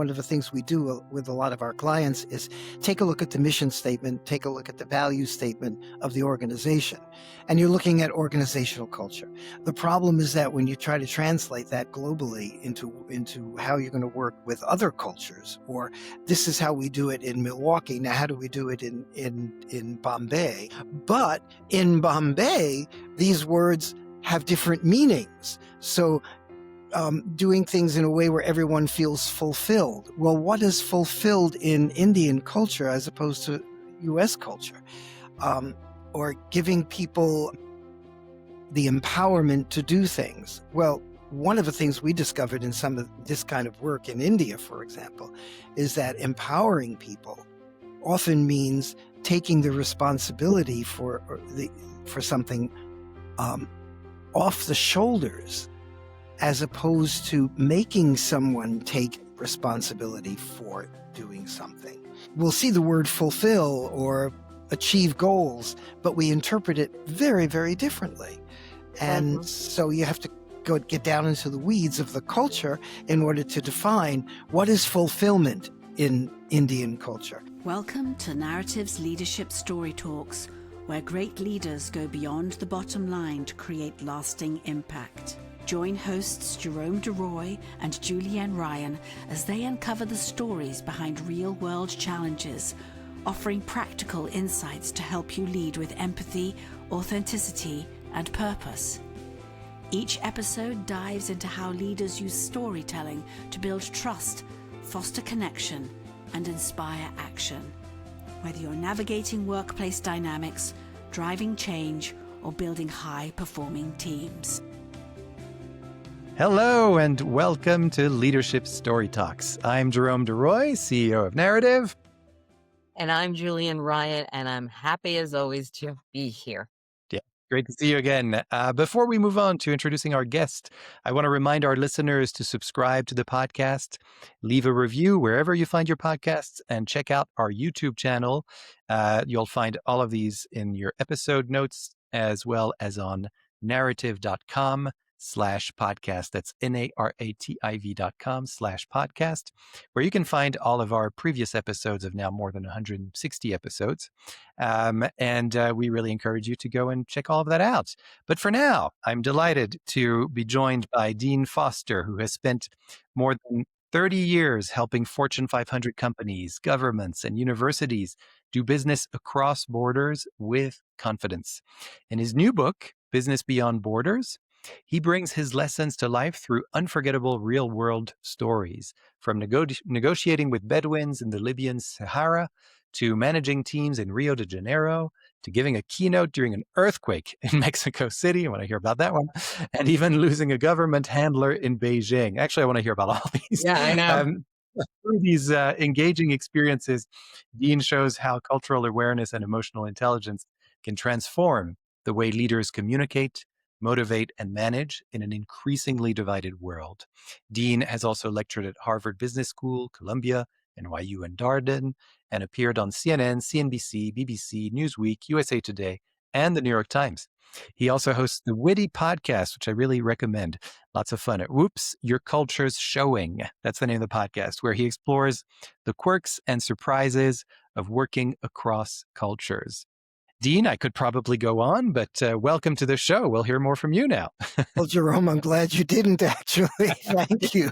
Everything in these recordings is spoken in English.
one of the things we do with a lot of our clients is take a look at the mission statement, take a look at the value statement of the organization, and you're looking at organizational culture. The problem is that when you try to translate that globally into how you're going to work with other cultures, or this is how we do it in Milwaukee, now how do we do it in Bombay? But in Bombay, these words have different meanings. So doing things in a way where everyone feels fulfilled. Well, what is fulfilled in Indian culture as opposed to U.S. culture? Or giving people the empowerment to do things. Well, one of the things we discovered in some of this kind of work in India, for example, is that empowering people often means taking the responsibility for something off the shoulders, as opposed to making someone take responsibility for doing something. We'll see the word fulfill or achieve goals, but we interpret it very, very differently. And so you have to get down into the weeds of the culture in order to define what is fulfillment in Indian culture. Welcome to Narrative's Leadership Story Talks, where great leaders go beyond the bottom line to create lasting impact. Join hosts Jerome and Julienne Ryan as they uncover the stories behind real-world challenges, offering practical insights to help you lead with empathy, authenticity, and purpose. Each episode dives into how leaders use storytelling to build trust, foster connection, and inspire action. Whether you're navigating workplace dynamics, driving change, or building high-performing teams. Hello and welcome to Leadership Story Talks. I'm Jerome CEO of Narrative. And I'm Julienne Ryan, and I'm happy as always to be here. Yeah, great to see you again. Before we move on to introducing our guest, I want to remind our listeners to subscribe to the podcast, leave a review wherever you find your podcasts, and check out our YouTube channel. You'll find all of these in your episode notes, as well as on narrative.com/podcast. That's NARATIV.com/podcast, where you can find all of our previous episodes of now more than 160 episodes. And we really encourage you to go and check all of that out. But for now, I'm delighted to be joined by Dean Foster, who has spent more than 30 years helping Fortune 500 companies, governments, and universities do business across borders with confidence. In his new book, Business Beyond Borders, he brings his lessons to life through unforgettable real-world stories, from negotiating with Bedouins in the Libyan Sahara, to managing teams in Rio de Janeiro, to giving a keynote during an earthquake in Mexico City. I want to hear about that one. And even losing a government handler in Beijing. Actually, I want to hear about all these. Yeah, I know. Through these engaging experiences, Dean shows how cultural awareness and emotional intelligence can transform the way leaders communicate, motivate, and manage in an increasingly divided world. Dean has also lectured at Harvard Business School, Columbia, NYU, and Darden, and appeared on CNN, CNBC, BBC, Newsweek, USA Today, and the New York Times. He also hosts the Witty podcast, which I really recommend. Lots of fun at Whoops, Your Culture's Showing. That's the name of the podcast, where he explores the quirks and surprises of working across cultures. Dean, I could probably go on, but welcome to the show. We'll hear more from you now. Well, Jerome, I'm glad you didn't actually. Thank you.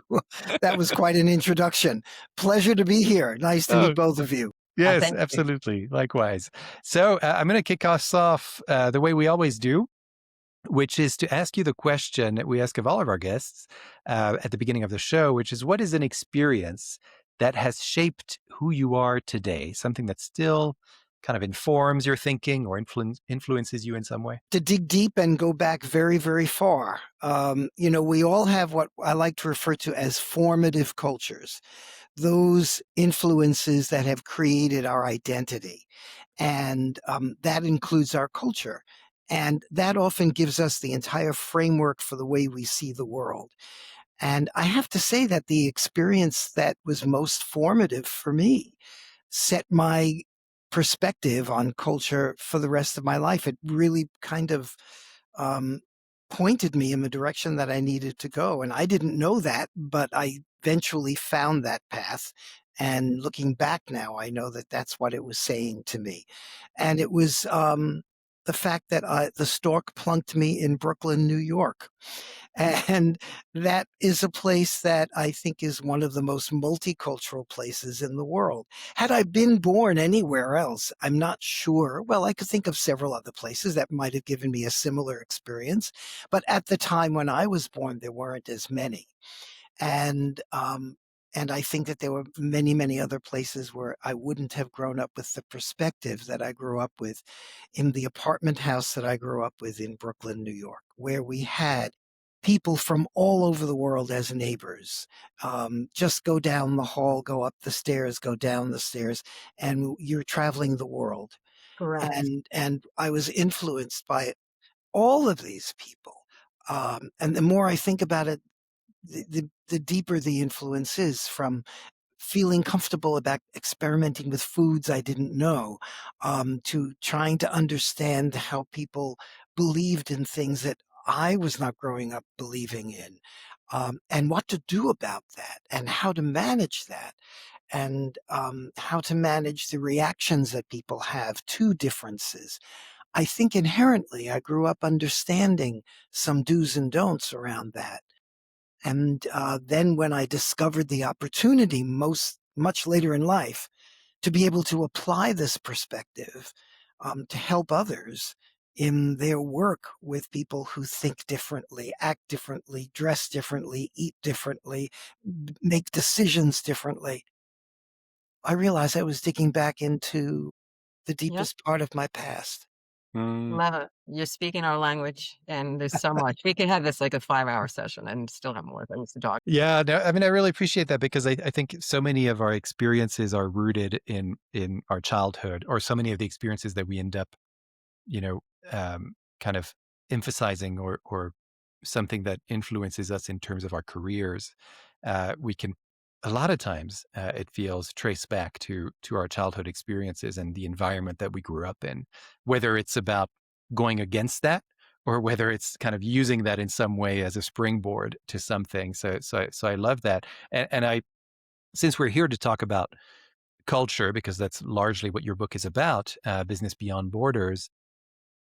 That was quite an introduction. Pleasure to be here. Nice to meet both of you. Yes, absolutely. Likewise. So I'm going to kick us off the way we always do, which is to ask you the question that we ask of all of our guests at the beginning of the show, which is, what is an experience that has shaped who you are today? Something that still kind of informs your thinking or influences you in some way? To dig deep and go back very, very far. We all have what I like to refer to as formative cultures, those influences that have created our identity. And that includes our culture. And that often gives us the entire framework for the way we see the world. And I have to say that the experience that was most formative for me set my perspective on culture for the rest of my life. It really kind of pointed me in the direction that I needed to go. And I didn't know that, but I eventually found that path. And looking back now, I know that that's what it was saying to me. And it was the fact that the stork plunked me in Brooklyn, New York. And that is a place that I think is one of the most multicultural places in the world. Had I been born anywhere else, I'm not sure. Well, I could think of several other places that might have given me a similar experience. But at the time when I was born, there weren't as many. And and I think that there were many, many other places where I wouldn't have grown up with the perspective that I grew up with in the apartment house that I grew up with in Brooklyn, New York, where we had people from all over the world as neighbors. Just go down the hall, go up the stairs, go down the stairs, and you're traveling the world. Correct. And I was influenced by all of these people. And the more I think about it, the deeper the influence is, from feeling comfortable about experimenting with foods I didn't know, to trying to understand how people believed in things that I was not growing up believing in, and what to do about that and how to manage that, and how to manage the reactions that people have to differences. I think inherently I grew up understanding some do's and don'ts around that. And then when I discovered the opportunity much later in life to be able to apply this perspective, to help others in their work with people who think differently, act differently, dress differently, eat differently, make decisions differently, I realized I was digging back into the Yep. deepest part of my past. Mm. Love it. You're speaking our language, and there's so much. We could have this like a 5-hour session and still have more things to talk. Yeah, no, I mean, I really appreciate that because I think so many of our experiences are rooted in our childhood, or so many of the experiences that we end up, you know, kind of emphasizing, or something that influences us in terms of our careers. We can, a lot of times, it feels trace back to our childhood experiences and the environment that we grew up in, whether it's about going against that, or whether it's kind of using that in some way as a springboard to something. So I love that. And I, since we're here to talk about culture, because that's largely what your book is about, Business Beyond Borders.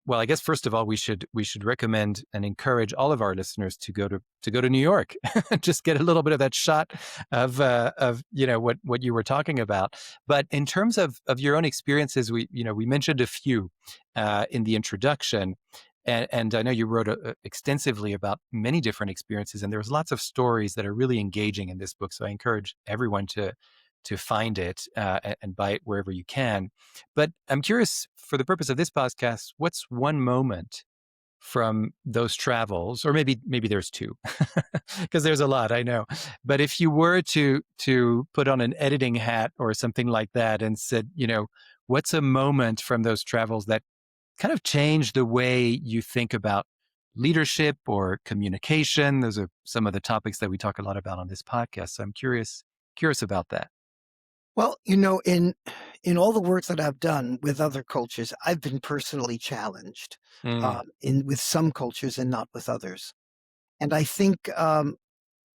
Well, I guess first of all, we should recommend and encourage all of our listeners to go to New York, just get a little bit of that shot of what you were talking about. But in terms of your own experiences, we mentioned a few in the introduction, and I know you wrote extensively about many different experiences, and there's lots of stories that are really engaging in this book. So I encourage everyone to find it and buy it wherever you can. But I'm curious, for the purpose of this podcast, what's one moment from those travels, or maybe there's two, because there's a lot, I know. But if you were to put on an editing hat or something like that and said, what's a moment from those travels that kind of changed the way you think about leadership or communication? Those are some of the topics that we talk a lot about on this podcast. So I'm curious about that. Well, in all the work that I've done with other cultures, I've been personally challenged, Mm. in with some cultures and not with others. And I think,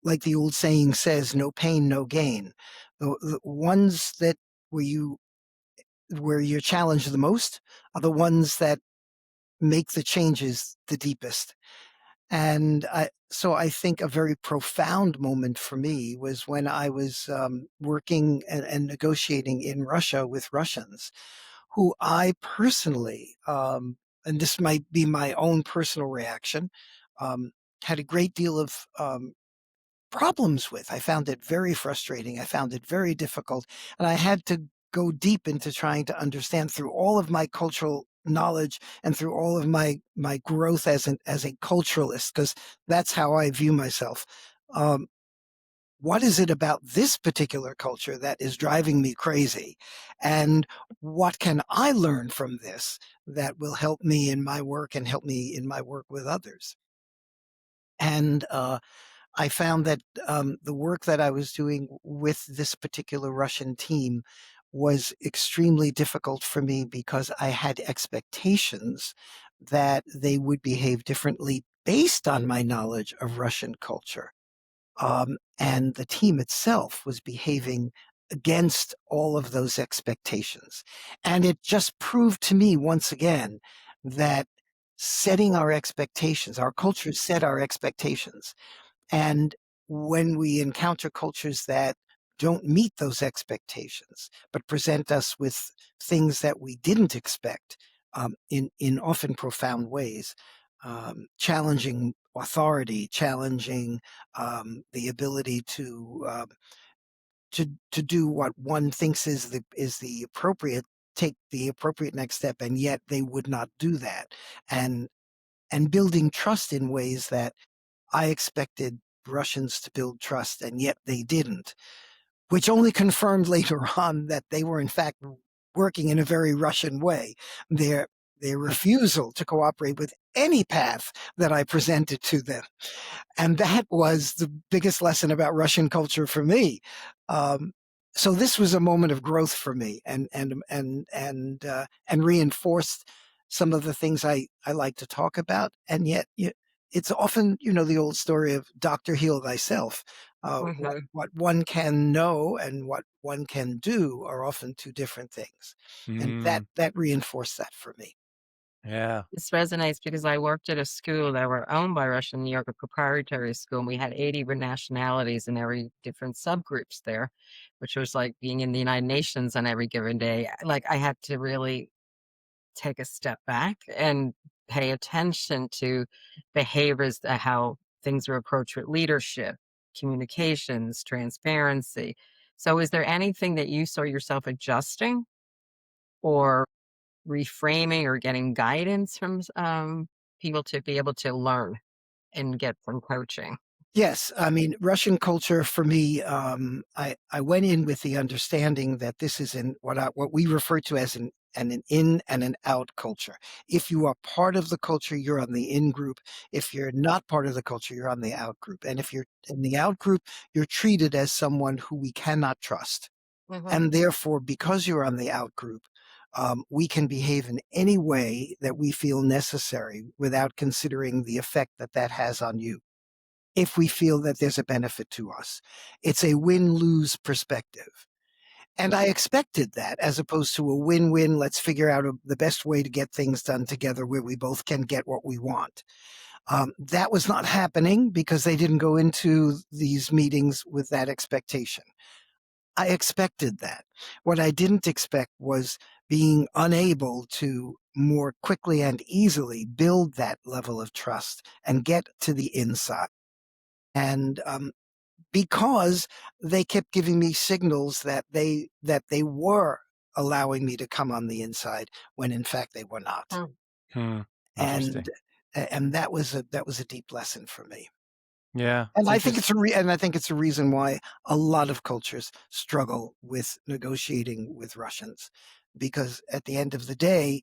like the old saying says, "No pain, no gain." The ones that where you where you're challenged the most are the ones that make the changes the deepest. And so I think a very profound moment for me was when I was working and negotiating in Russia with Russians, who I personally, and this might be my own personal reaction, um, had a great deal of problems with. I found it very frustrating. I found it very difficult. And I had to go deep into trying to understand, through all of my cultural knowledge and through all of my growth as a culturalist, because that's how I view myself. Um, what is it about this particular culture that is driving me crazy? And what can I learn from this that will help me in my work and help me in my work with others? And I found that the work that I was doing with this particular Russian team was extremely difficult for me because I had expectations that they would behave differently based on my knowledge of Russian culture. And the team itself was behaving against all of those expectations. And it just proved to me once again that setting our expectations, our cultures set our expectations. And when we encounter cultures that don't meet those expectations, but present us with things that we didn't expect in often profound ways, challenging authority, challenging the ability to do what one thinks is the appropriate, take the appropriate next step, and yet they would not do that, and building trust in ways that I expected Russians to build trust, and yet they didn't, which only confirmed later on that they were in fact working in a very Russian way. Their refusal to cooperate with any path that I presented to them. And that was the biggest lesson about Russian culture for me. So this was a moment of growth for me, and reinforced some of the things I like to talk about. And yet, it's often, the old story of "Doctor, heal thyself." What one can know and what one can do are often two different things, and that reinforced that for me. Yeah. This resonates because I worked at a school that were owned by Russia in New York, a proprietary school, and we had 80 nationalities and every different subgroups there, which was like being in the United Nations on every given day. Like I had to really take a step back and pay attention to behaviors, how things are approached with leadership, communications, transparency. So is there anything that you saw yourself adjusting or reframing or getting guidance from people to be able to learn and get from coaching? Yes, I mean, Russian culture for me, I went in with the understanding that this is what we refer to as an in and an out culture. If you are part of the culture, you're on the in group. If you're not part of the culture, you're on the out group. And if you're in the out group, you're treated as someone who we cannot trust. Mhm. And therefore, because you're on the out group, we can behave in any way that we feel necessary without considering the effect that that has on you, if we feel that there's a benefit to us. It's a win-lose perspective. And I expected that, as opposed to a win-win, let's figure out the best way to get things done together where we both can get what we want. That was not happening because they didn't go into these meetings with that expectation. I expected that. What I didn't expect was being unable to more quickly and easily build that level of trust and get to the inside. And because they kept giving me signals that they were allowing me to come on the inside when in fact they were not. Hmm. Interesting. And that was a deep lesson for me. Yeah. And It's I think interesting. it's a reason why a lot of cultures struggle with negotiating with Russians, because at the end of the day,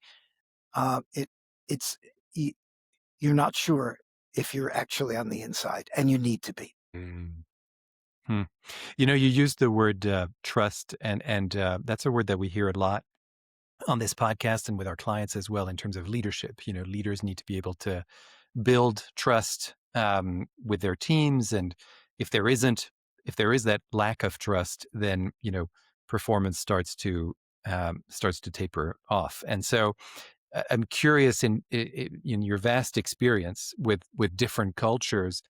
it it's y- you're not sure if you're actually on the inside, and you need to be. Mm. Hmm. You used the word trust, and that's a word that we hear a lot on this podcast and with our clients as well in terms of leadership. Leaders need to be able to build trust with their teams, and if there is that lack of trust, then performance starts to taper off. And so I'm curious, in your vast experience with different cultures,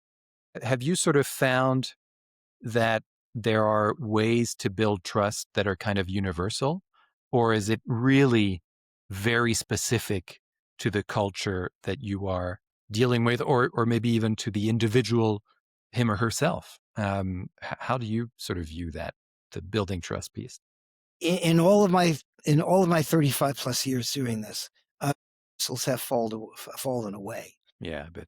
have you sort of found that there are ways to build trust that are kind of universal, or is it really very specific to the culture that you are dealing with, or maybe even to the individual, him or herself? How do you sort of view that, the building trust piece? In all of my 35 plus years doing this, missiles have fallen away. Yeah, but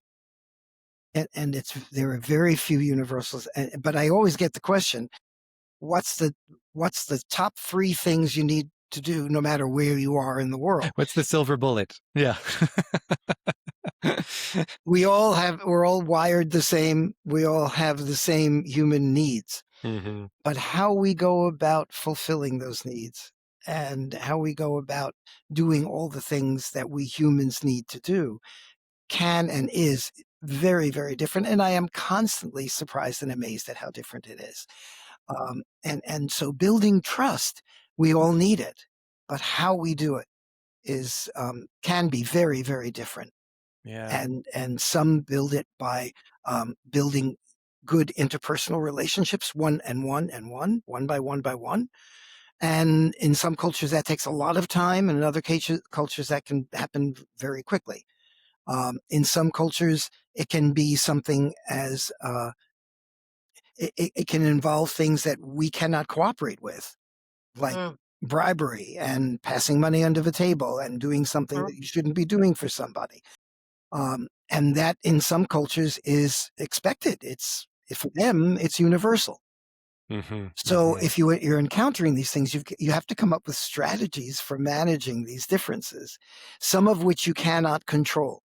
And there are very few universals. But I always get the question: what's the top three things you need to do, no matter where you are in the world? what's the silver bullet? Yeah. We're all wired the same. We all have the same human needs. Hmm. But how we go about fulfilling those needs, and how we go about doing all the things that we humans need to do, can and is very, very different. And I am constantly surprised and amazed at how different it is. And so building trust, we all need it, but how we do it is can be very, very different. Yeah. And some build it by building good interpersonal relationships, one and one and one by one by one. And in some cultures that takes a lot of time, and in other cultures that can happen very quickly. In some cultures, it can be something as it can involve things that we cannot cooperate with, like Mm, bribery and passing money under the table and doing something mhm, that you shouldn't be doing for somebody. And that in some cultures is expected. It's for them, it's universal. Mm-hmm. So Mm-hmm. if you're encountering these things, you have to come up with strategies for managing these differences, some of which you cannot control.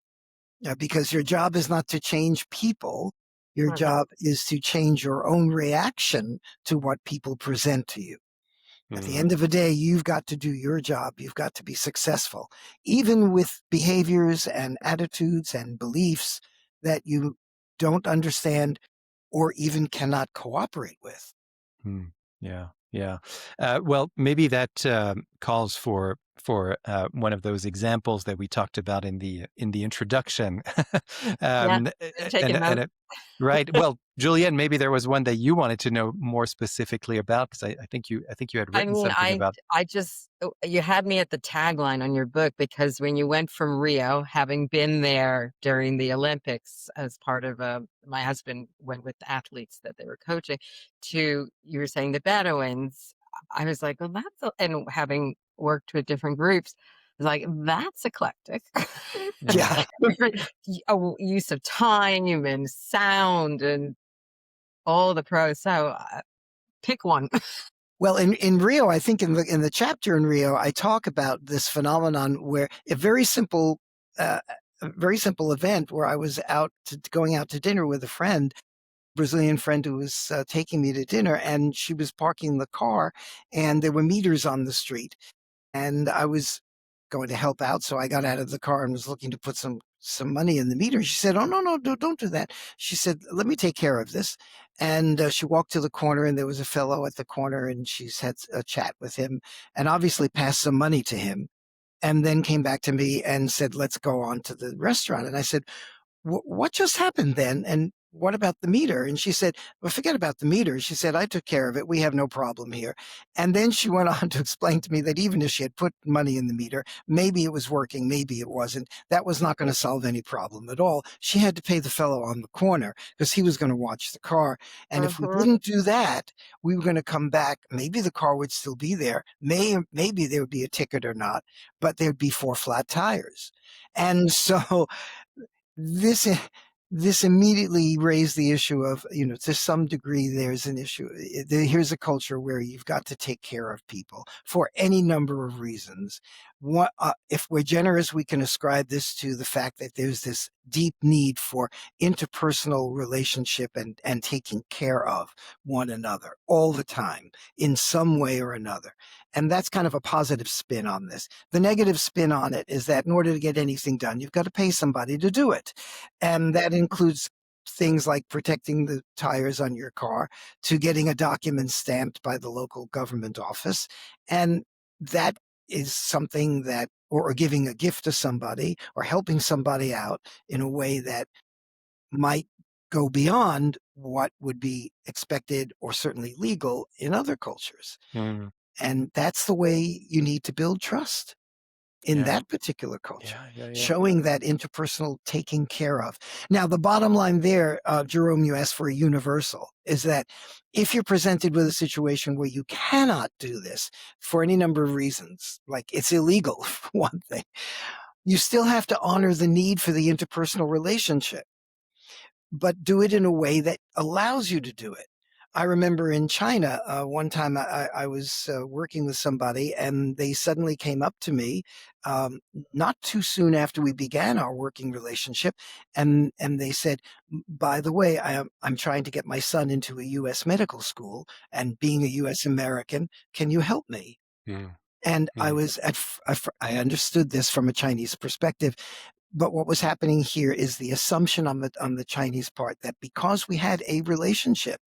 Because your job is not to change people. Your mhm, job is to change your own reaction to what people present to you. At the Mm-hmm. end of the day, you've got to do your job. You've got to be successful, even with behaviors and attitudes and beliefs that you don't understand or even cannot cooperate with. Hmm. Yeah, yeah. Well, maybe that calls for one of those examples that we talked about in the introduction. yeah, um, been and taking and notes. it, right. Well, Julienne, maybe there was one that you wanted to know more specifically about because I think you had I written mean, something about. I just you had me at the tagline on your book because when you went from Rio, having been there during the Olympics as part of my husband went with the athletes that they were coaching, to you were saying the Bedouins. I was like, well, and having worked with different groups, I was like, that's eclectic. Yeah. Yeah. Different use of time and sound and all the pros. So pick one. Well, in Rio, I think in the chapter in Rio, I talk about this phenomenon where uh, a very simple event where I was going out to dinner with a friend, Brazilian friend who was taking me to dinner, and she was parking the car, and there were meters on the street, and I was going to help out, so I got out of the car and was looking to put some money in the meter. She said, "Oh no, no, don't do that." She said, "Let me take care of this." And she walked to the corner, and there was a fellow at the corner, and she's had a chat with him, and obviously passed some money to him, and then came back to me and said, "Let's go on to the restaurant." And I said, what just happened then? And what about the meter? And she said, well, forget about the meter. She said, I took care of it. We have no problem here. And then she went on to explain to me that even if she had put money in the meter, maybe it was working, maybe it wasn't. That was not going to solve any problem at all. She had to pay the fellow on the corner because he was going to watch the car. And if we Mhm. didn't do that, we were going to come back. Maybe the car would still be there. Maybe there would be a ticket or not, but there'd be 4 flat tires. And so this this immediately raised the issue of, to some degree, there's an issue. Here's a culture where you've got to take care of people for any number of reasons. If we're generous, we can ascribe this to the fact that there's this deep need for interpersonal relationship and taking care of one another all the time in some way or another. And that's kind of a positive spin on this. The negative spin on it is that in order to get anything done, you've got to pay somebody to do it. And that includes things like protecting the tires on your car to getting a document stamped by the local government office. And that is something or giving a gift to somebody or helping somebody out in a way that might go beyond what would be expected or certainly legal in other cultures. Mm, And that's the way you need to build trust in yeah. that particular culture, Yeah. Yeah. Yeah. showing that interpersonal taking care of. Now, the bottom line there, Jerome, you asked for a universal, is that if you're presented with a situation where you cannot do this for any number of reasons, like it's illegal, for one thing, you still have to honor the need for the interpersonal relationship, but do it in a way that allows you to do it. I remember in China, one time I was working with somebody and they suddenly came up to me, um, not too soon after we began our working relationship. And they said, by the way, I'm trying to get my son into a US medical school, and being a US American, can you help me? Mm, And I mm, was I understood this from a Chinese perspective. But what was happening here is the assumption on the Chinese part that because we had a relationship,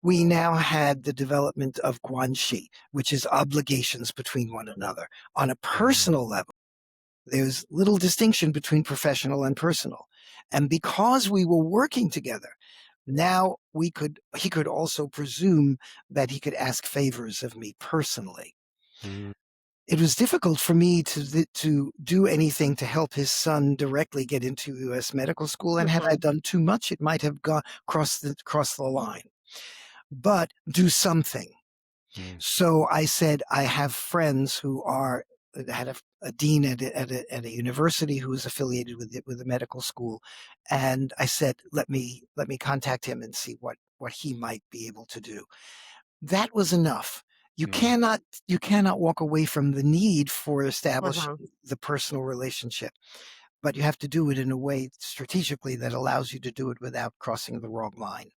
we now had the development of guanxi, which is obligations between one another. On a personal level, there's little distinction between professional and personal. And because we were working together, now he could also presume that he could ask favors of me personally. Mm. It was difficult for me to do anything to help his son directly get into U.S. medical school. And had I done too much, it might have crossed the line. But do something. Mm. So I said, I have friends who had a dean at a university who is affiliated with the medical school, and I said, let me contact him and see what he might be able to do. That was enough. You cannot walk away from the need for establishing the personal relationship, but you have to do it in a way strategically that allows you to do it without crossing the wrong line.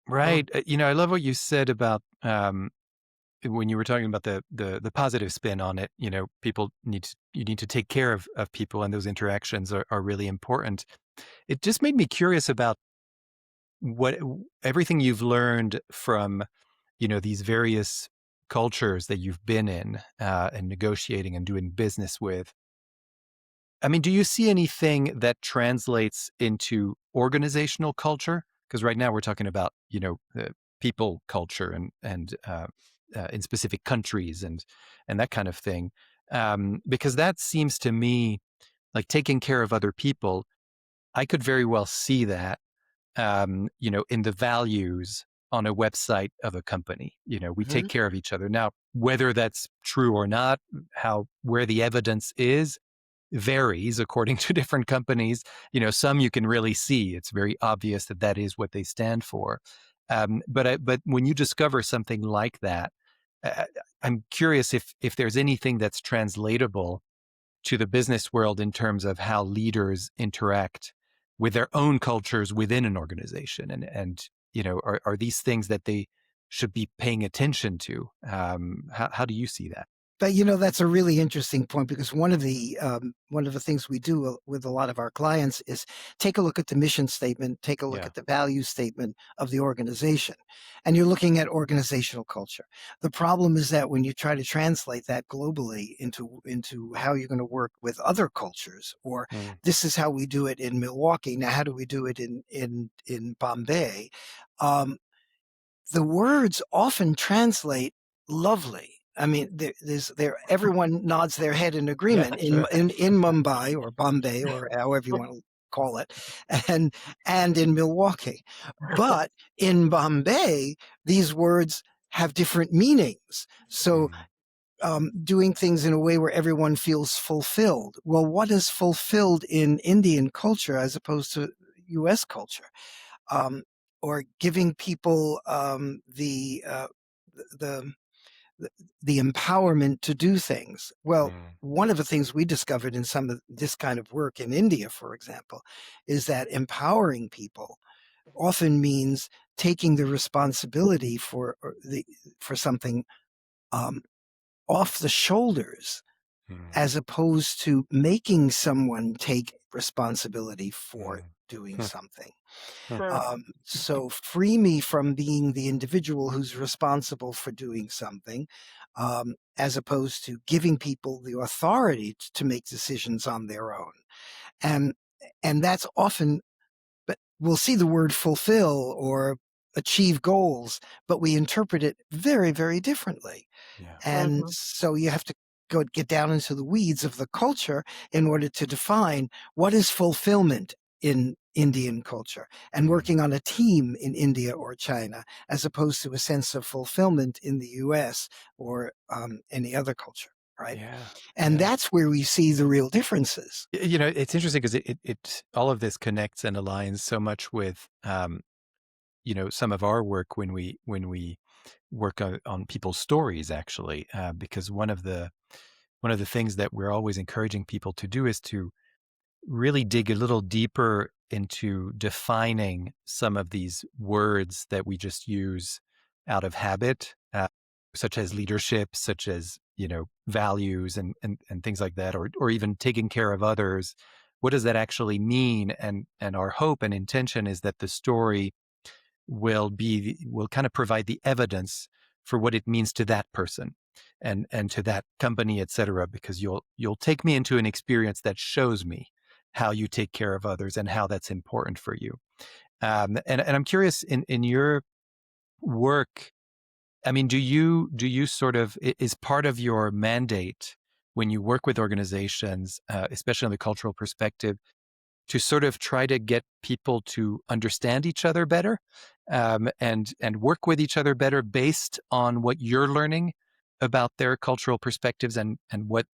Right. I love what you said about when you were talking about the positive spin on it. You need to take care of people, and those interactions are really important. It just made me curious about what everything you've learned from these various cultures that you've been in and negotiating and doing business with. I mean, do you see anything that translates into organizational culture? Because right now we're talking about, people culture and in specific countries and that kind of thing. Because that seems to me like taking care of other people. I could very well see that, in the values on a website of a company. We take care of each other. Now, whether that's true or not, where the evidence is, varies according to different companies. Some you can really see; it's very obvious that is what they stand for. But when you discover something like that, uh, I'm curious if there's anything that's translatable to the business world in terms of how leaders interact with their own cultures within an organization, and are these things that they should be paying attention to? How do you see that? But that's a really interesting point, because one of the things we do with a lot of our clients is take a look at the mission statement, take a look at the value statement of the organization, and you're looking at organizational culture. The problem is that when you try to translate that globally into how you're going to work with other cultures, or this is how we do it in Milwaukee, now how do we do it in Bombay? The words often translate lovely. I mean, everyone nods their head in agreement in Mumbai or Bombay or however you want to call it, and in Milwaukee. But in Bombay, these words have different meanings. So doing things in a way where everyone feels fulfilled. Well, what is fulfilled in Indian culture as opposed to U.S. culture? Or giving people the the empowerment to do things. Well, one of the things we discovered in some of this kind of work in India, for example, is that empowering people often means taking the responsibility for something off the shoulders, as opposed to making someone take responsibility for doing something. So free me from being the individual who's responsible for doing something, as opposed to giving people the authority to make decisions on their own. And that's often, but we'll see the word fulfill or achieve goals, but we interpret it very, very differently. And so you have to get down into the weeds of the culture in order to define what is fulfillment in Indian culture, and working on a team in India or China, as opposed to a sense of fulfillment in the US or any other culture. Right. And that's where we see the real differences. It's interesting because it all of this connects and aligns so much with, some of our work when we work on people's stories, actually, because one of the things that we're always encouraging people to do is to really dig a little deeper into defining some of these words that we just use out of habit, such as leadership, such as values and things like that, or even taking care of others, what does that actually mean? And our hope and intention is that the story will kind of provide the evidence for what it means to that person and to that company, et cetera, because you'll take me into an experience that shows me how you take care of others and how that's important for you. And I'm curious, in your work, I mean, do you sort of, is part of your mandate when you work with organizations, especially on the cultural perspective, to sort of try to get people to understand each other better, and work with each other better based on what you're learning about their cultural perspectives, and what,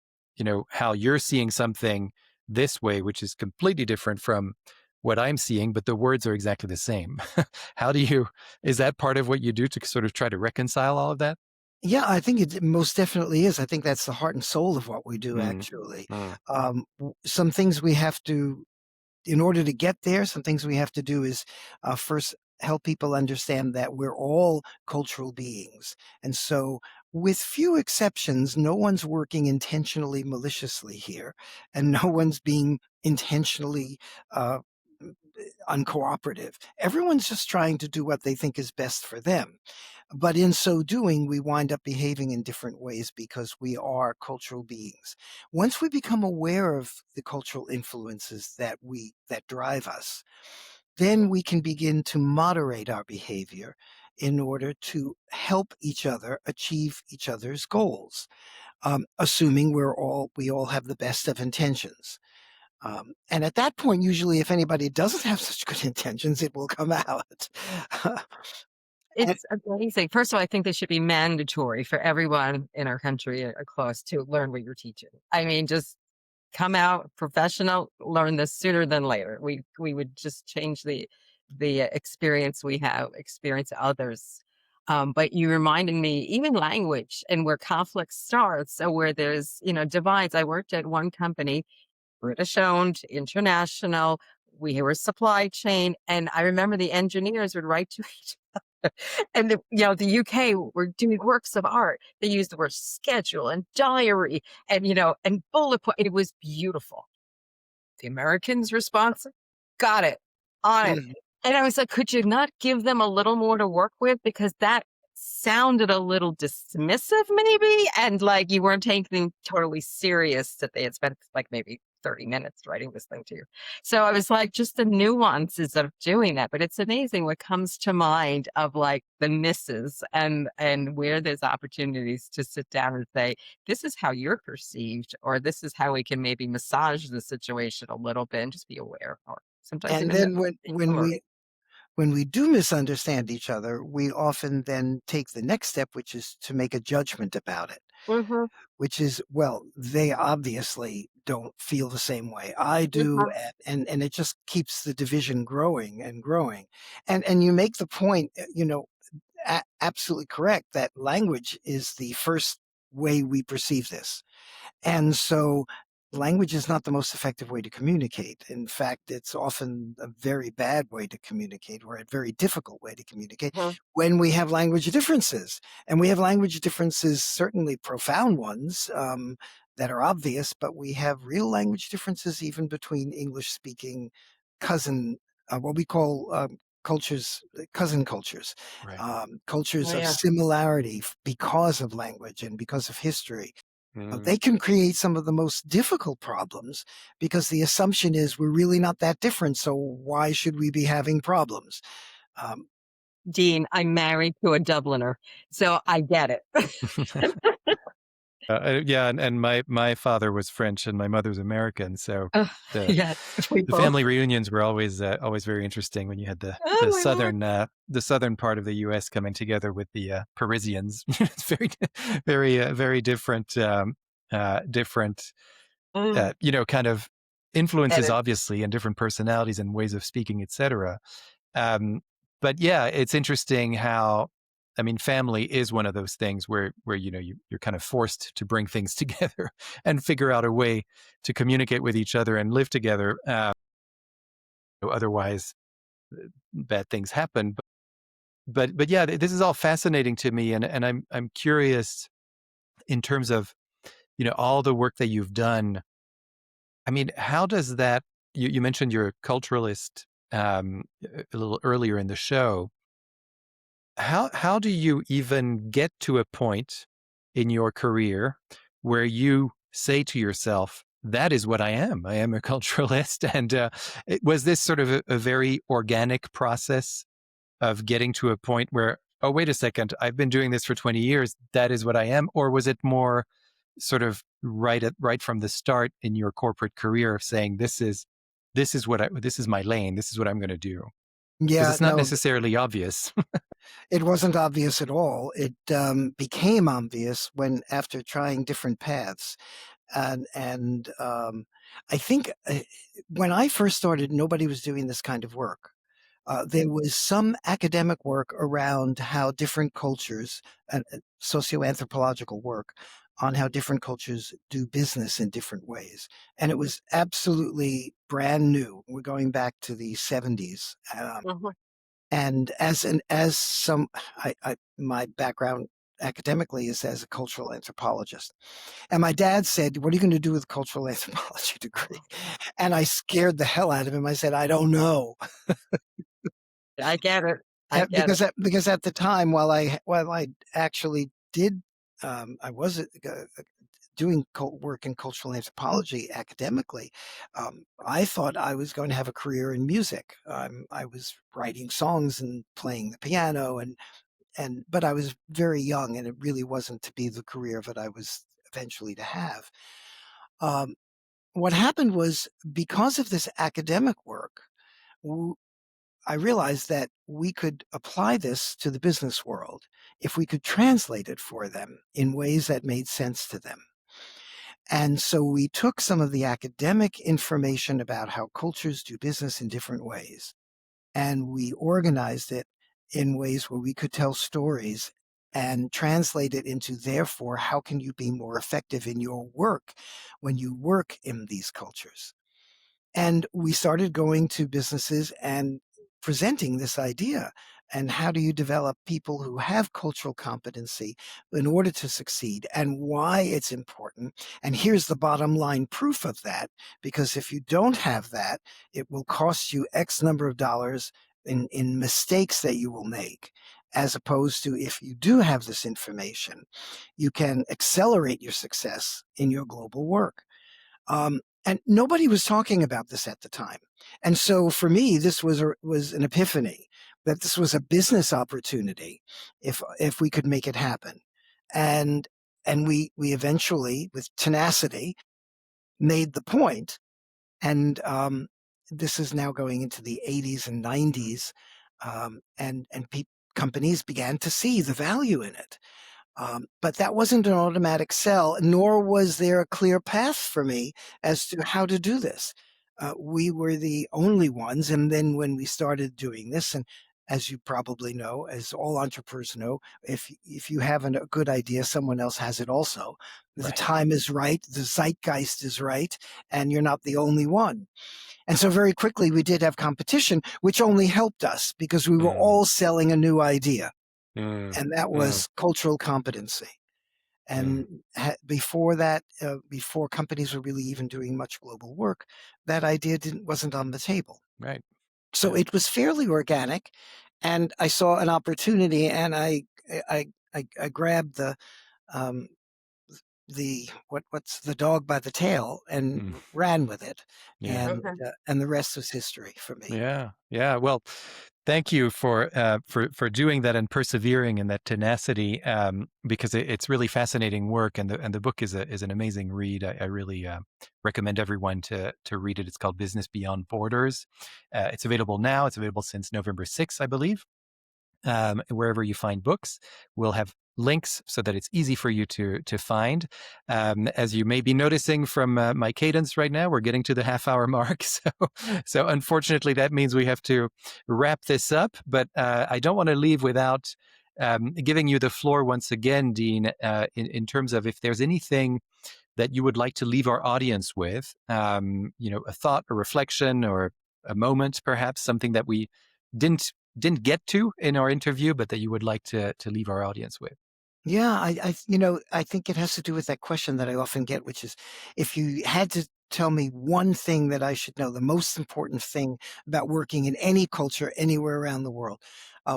how you're seeing something this way, which is completely different from what I'm seeing, but the words are exactly the same. Is that part of what you do to sort of try to reconcile all of that? Yeah, I think it most definitely is. I think that's the heart and soul of what we do, Mm, actually. mm, Some things we have to, in order to get there, some things we have to do is first help people understand that we're all cultural beings. And so, with few exceptions, no one's working intentionally maliciously here, and no one's being intentionally uh, uncooperative. Everyone's just trying to do what they think is best for them. But in so doing, we wind up behaving in different ways because we are cultural beings. Once we become aware of the cultural influences that drive us, then we can begin to moderate our behavior in order to help each other achieve each other's goals, assuming we all have the best of intentions. And at that point, usually, if anybody doesn't have such good intentions, it will come out. And, It's amazing. First of all, I think they should be mandatory for everyone in our country close to learn what you're teaching. I mean, just come out professional, learn this sooner than later. We would just change the experience we have, experience others. But you reminded me, even language and where conflict starts, so where there's divides. I worked at one company, British owned, international. We were supply chain, and I remember the engineers would write to each other. And the UK were doing works of art. They used the word schedule and diary and bullet point. It was beautiful. The Americans' response, got it, on it. mm, And I was like, could you not give them a little more to work with? Because that sounded a little dismissive, maybe. And like you weren't taking totally serious that they had spent like maybe 30 minutes writing this thing to you. So I was like, just the nuances of doing that. But it's amazing what comes to mind of like the misses and where there's opportunities to sit down and say, this is how you're perceived, or this is how we can maybe massage the situation a little bit and just be aware, or sometimes and even then ignore. when we do misunderstand each other, we often then take the next step, which is to make a judgment about it, Mhm, which is, well, they obviously don't feel the same way I do, mhm, and it just keeps the division growing and growing. And you make the point, absolutely correct, that language is the first way we perceive this. And so language is not the most effective way to communicate. In fact, it's often a very bad way to communicate, or a very difficult way to communicate mhm. when we have language differences. And we have language differences, certainly profound ones, that are obvious, but we have real language differences even between English speaking cousin, what we call cultures, cousin cultures, right. Oh, cultures of yeah. similarity because of language and because of history. Mm. They can create some of the most difficult problems because the assumption is we're really not that different. So why should we be having problems? Um, Dean, I'm married to a Dubliner, so I get it. Yeah, and my father was French and my mother's American, so Ugh, the yes, we the both. family reunions were always very interesting when you had the Oh the my lord. southern part of the U.S. coming together with the Parisians. It's very different, different, Mm, kind of and influences, it, obviously, and different personalities and ways of speaking, etc. Um, but yeah, it's interesting how, I mean, family is one of those things where you're kind of forced to bring things together and figure out a way to communicate with each other and live together. Otherwise, bad things happen. But yeah, this is all fascinating to me, and I'm curious in terms of all the work that you've done. I mean, how does that you mentioned you're a culturalist a little earlier in the show. How do you even get to a point in your career where you say to yourself, that is what I am. I am a culturalist. And was this sort of a very organic process of getting to a point where, oh, wait a second, I've been doing this for 20 years. That is what I am? Or was it more sort of right from the start in your corporate career of saying, this is this is my lane. This is what I'm going to do? Because Yeah, it's not no, necessarily obvious. it wasn't obvious at all. It became obvious when, after trying different paths, and I think when I first started, nobody was doing this kind of work. There was some academic work around how different cultures, socioanthropological work on how different cultures do business in different ways. And it was absolutely brand new. We're going back to the 70s. Mhm. And my background academically is as a cultural anthropologist. And my dad said, "What are you going to do with a cultural anthropology degree?" And I scared the hell out of him. I said, "I don't know." I get it. I get it. Because at the time, while I actually did, I was doing work in cultural anthropology academically. I thought I was going to have a career in music. I was writing songs and playing the piano, but I was very young, and it really wasn't to be the career that I was eventually to have. Um, what happened was, because of this academic work, I realized that we could apply this to the business world if we could translate it for them in ways that made sense to them. And so we took some of the academic information about how cultures do business in different ways, and we organized it in ways where we could tell stories and translate it into, therefore, how can you be more effective in your work when you work in these cultures? And we started going to businesses and presenting this idea. And how do you develop people who have cultural competency in order to succeed, and why it's important? And here's the bottom line proof of that, because if you don't have that, it will cost you X number of dollars in mistakes that you will make. As opposed to, if you do have this information, you can accelerate your success in your global work. And nobody was talking about this at the time. And so for me, this was an epiphany that this was a business opportunity if we could make it happen. And we eventually, with tenacity, made the point. And this is now going into the 80s and 90s, and companies began to see the value in it. But that wasn't an automatic sell, nor was there a clear path for me as to how to do this. We were the only ones. And then when we started doing this, and as you probably know, as all entrepreneurs know, if you have a good idea, someone else has it also. The Right. time is right, the zeitgeist is right, and you're not the only one. And so very quickly we did have competition, which only helped us because we were Mm, all selling a new idea. mm, And that mm, was cultural competency. mm. And before that, before companies were really even doing much global work, that idea wasn't on the table. Right. So Yeah. it was fairly organic, and I saw an opportunity, and I grabbed um, what's the dog by the tail and Mm, ran with it, yeah. and Okay. the rest was history for me. Yeah. Yeah. Well, thank you for doing that and persevering in that tenacity, because it's really fascinating work, and the book is an amazing read. I really recommend everyone to read it. It's called Business Beyond Borders. It's available now. It's available since November 6th, I believe. Wherever you find books. We'll have links so that it's easy for you to find. As you may be noticing from my cadence right now, we're getting to the half-hour mark. So unfortunately, that means we have to wrap this up. But I don't want to leave without giving you the floor once again, Dean, in terms of if there's anything that you would like to leave our audience with, a thought, a reflection, or a moment, perhaps something that we didn't get to in our interview, but that you would like to leave our audience with. Yeah, I think it has to do with that question that I often get, which is, if you had to tell me one thing that I should know, the most important thing about working in any culture anywhere around the world.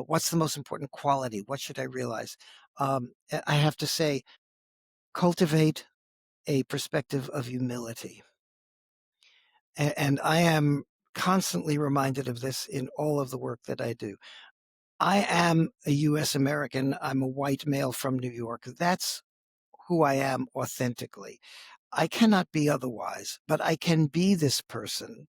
What's the most important quality? What should I realize? I have to say, cultivate a perspective of humility. And I am constantly reminded of this in all of the work that I do. I am a US American. I'm a white male from New York. That's who I am authentically. I cannot be otherwise, but I can be this person.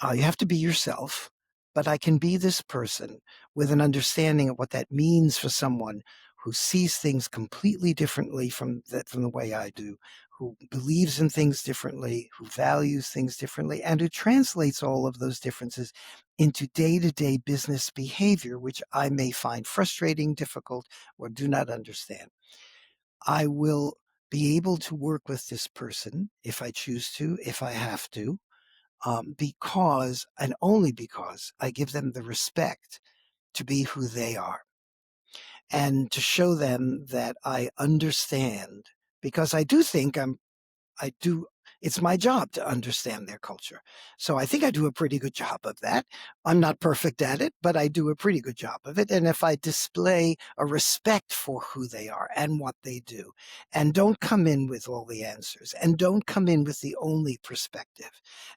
You have to be yourself, but I can be this person with an understanding of what that means for someone who sees things completely differently from the way I do, who believes in things differently, who values things differently, and who translates all of those differences into day-to-day business behavior, which I may find frustrating, difficult, or do not understand. I will be able to work with this person if I choose to, if I have to, because, and only because, I give them the respect to be who they are and to show them that I understand, because I do think it's my job to understand their culture. So I think I do a pretty good job of that. I'm not perfect at it, but I do a pretty good job of it. And if I display a respect for who they are and what they do, and don't come in with all the answers, and don't come in with the only perspective,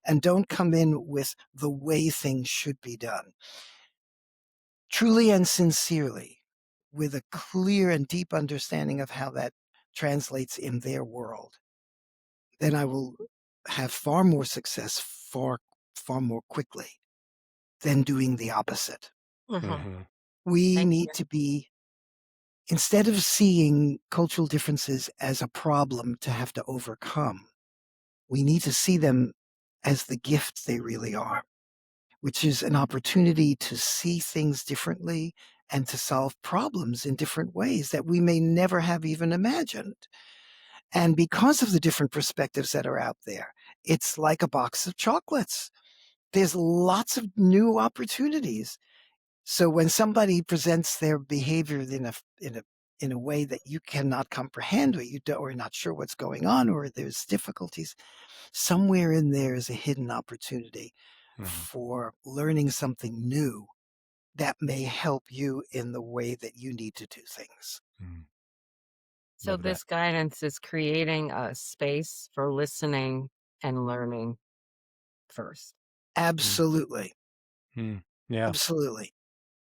and don't come in with the way things should be done, truly and sincerely, with a clear and deep understanding of how that translates in their world, then I will have far more success far more quickly than doing the opposite. Mm-hmm. We Thank need you. to be, instead of seeing cultural differences as a problem to have to overcome, we need to see them as the gift they really are, which is an opportunity to see things differently and to solve problems in different ways that we may never have even imagined. And because of the different perspectives that are out there, it's like a box of chocolates. There's lots of new opportunities. So when somebody presents their behavior in a way that you cannot comprehend, or you don't, or not sure what's going on, or there's difficulties, somewhere in there is a hidden opportunity for learning something new that may help you in the way that you need to do things. So Love that. this guidance is creating a space for listening and learning first. Absolutely. Yeah. Absolutely.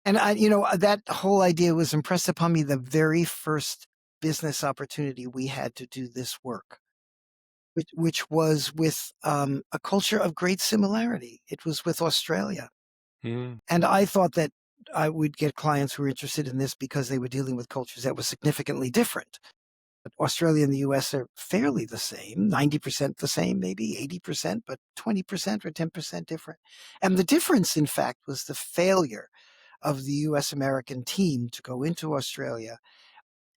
And that whole idea was impressed upon me the very first business opportunity we had to do this work, which was with a culture of great similarity. It was with Australia. And I thought that I would get clients who were interested in this because they were dealing with cultures that were significantly different. But Australia and the US are fairly the same, 90% the same, maybe 80%, but 20% or 10% different. And the difference, in fact, was the failure of the US American team to go into Australia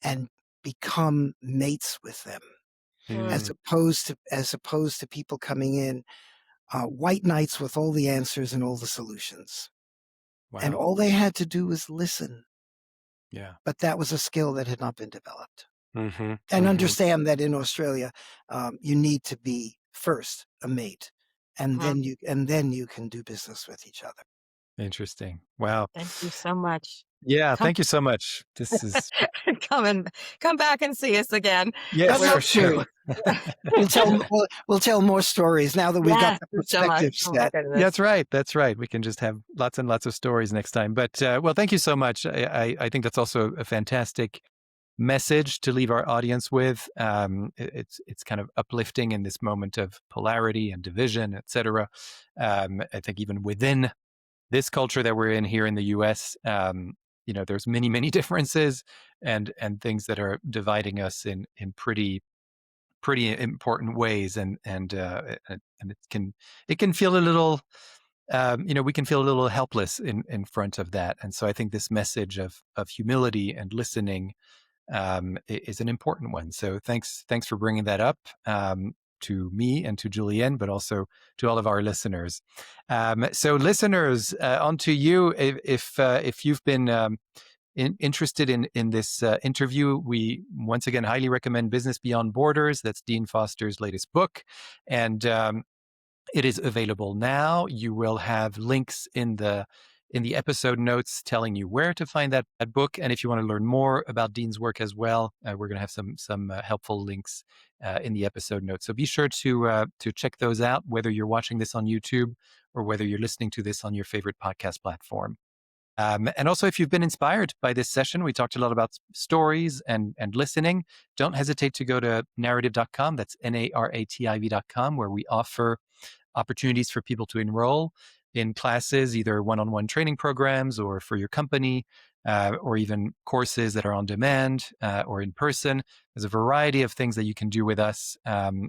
and become mates with them, as opposed to people coming in, white knights with all the answers and all the solutions. And Wow. all they had to do was listen. Yeah. But that was a skill that had not been developed. Mm-hmm. And understand that in Australia, you need to be first a mate, and then you can do business with each other. Interesting. Wow. Thank you so much. Yeah. Come, Thank you so much. This is, come back and see us again. I'd yes, We're, for love sure. to. We'll tell more stories now that we've got yes, the so much. perspective Oh my set. goodness. That's right. That's right. We can just have lots and lots of stories next time. But well, thank you so much. I think that's also a fantastic message to leave our audience with. It's kind of uplifting in this moment of polarity and division, etc. I think even within this culture that we're in here in the U.S., there's many differences and things that are dividing us in pretty important ways, and it can feel a little, we can feel a little helpless in front of that. And so I think this message of humility and listening is an important one. So thanks for bringing that up to me and to Julienne, but also to all of our listeners. So listeners, on to you. If you've been interested in this interview, we once again highly recommend Business Beyond Borders. That's Dean Foster's latest book. And it is available now. You will have links in the episode notes telling you where to find that book. And if you want to learn more about Dean's work as well, we're going to have some helpful links in the episode notes. So be sure to check those out, whether you're watching this on YouTube or whether you're listening to this on your favorite podcast platform. And also, if you've been inspired by this session, we talked a lot about stories and listening. Don't hesitate to go to narrative.com. That's NARATIV.com, where we offer opportunities for people to enroll in classes, either one-on-one training programs or for your company, or even courses that are on demand or in person. There's a variety of things that you can do with us.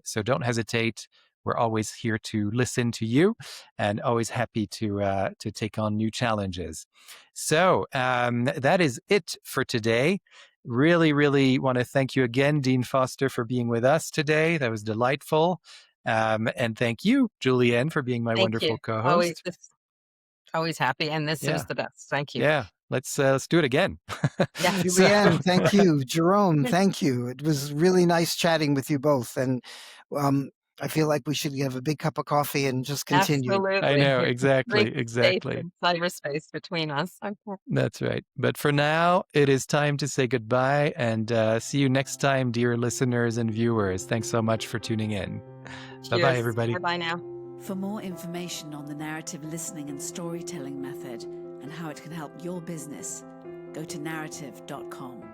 So don't hesitate. We're always here to listen to you and always happy to take on new challenges. So that is it for today. Really, really want to thank you again, Dean Foster, for being with us today. That was delightful. And thank you, Julienne, for being my Thank wonderful you. co-host. Always happy. And this Yeah. is the best. Thank you. Yeah. Let's do it again. Yeah. Julienne, thank you. Jerome, thank you. It was really nice chatting with you both. And I feel like we should have a big cup of coffee and just continue. Absolutely. I know, It's exactly, great exactly. space and cyberspace between us. Okay. That's right. But for now, it is time to say goodbye and see you next time, dear listeners and viewers. Thanks so much for tuning in. Bye-bye, Cheers. everybody. Bye now. For more information on the narrative listening and storytelling method and how it can help your business, go to narrative.com.